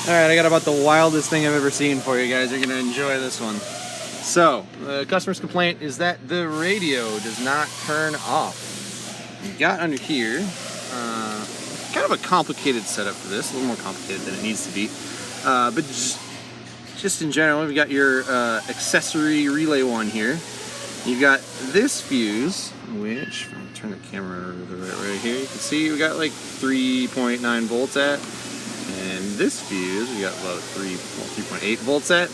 Alright, I got about the wildest thing I've ever seen for you guys. You're going to enjoy this one. So, the customer's complaint is that the radio does not turn off. You got under here, kind of a complicated setup for this, a little more complicated than it needs to be. But just in general, we've got your accessory relay one here. You've got this fuse, which, if I turn the camera right here, you can see we got like 3.9 volts at. And this fuse, we got about 3.8 volts at.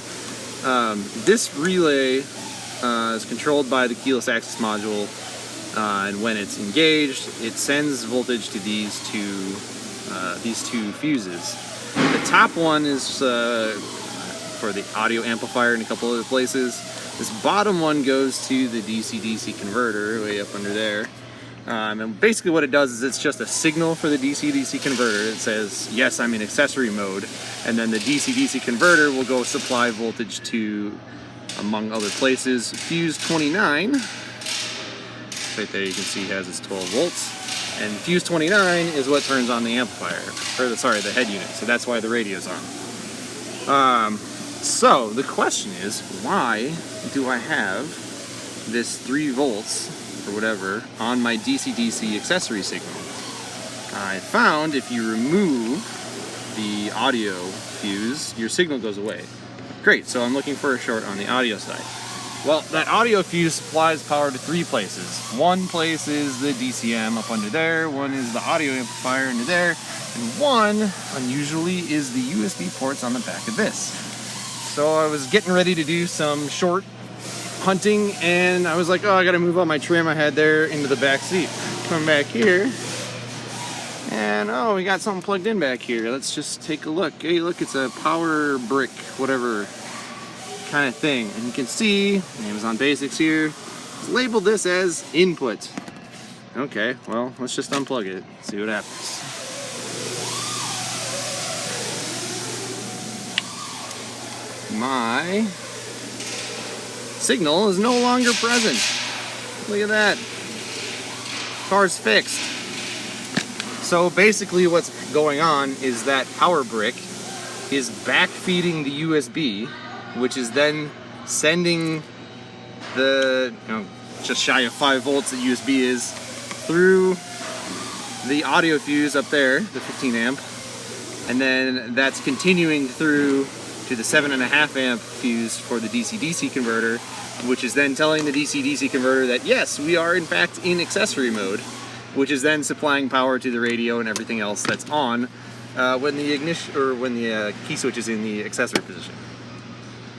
This relay is controlled by the keyless access module, and when it's engaged, it sends voltage to these two fuses. The top one is for the audio amplifier and a couple other places. This bottom one goes to the DC-DC converter way up under there. And basically what it does is it's just a signal for the DC-DC converter. It says, yes, I'm in accessory mode. And then the DC-DC converter will go supply voltage to, among other places, fuse 29. Right there you can see has its 12 volts. And fuse 29 is what turns on the amplifier, or the head unit. So that's why the radio's on. So the question is, why do I have this 3 volts or whatever on my DC-DC accessory signal? I found if you remove the audio fuse, your signal goes away. Great, so I'm looking for a short on the audio side. Well, that audio fuse supplies power to 3 places. One place is the DCM up under there, one is the audio amplifier under there, and one, unusually, is the USB ports on the back of this. So I was getting ready to do some short hunting, and I was like, oh, I gotta move all my trim I had there into the back seat. Come back here, and oh, we got something plugged in back here. Let's just take a look. Hey, look, it's a power brick, whatever kind of thing. And you can see, Amazon Basics here, it's labeled this as input. Okay, well, let's just unplug it, see what happens. My signal is no longer present. Look at that. Car's fixed. So basically what's going on is that power brick is backfeeding the USB, which is then sending the, just shy of 5 volts that USB is, through the audio fuse up there, the 15 amp, and then that's continuing through to the 7.5 amp fuse for the DC-DC converter, which is then telling the DC-DC converter that yes, we are in fact in accessory mode, which is then supplying power to the radio and everything else that's on when the ignition or when the key switch is in the accessory position.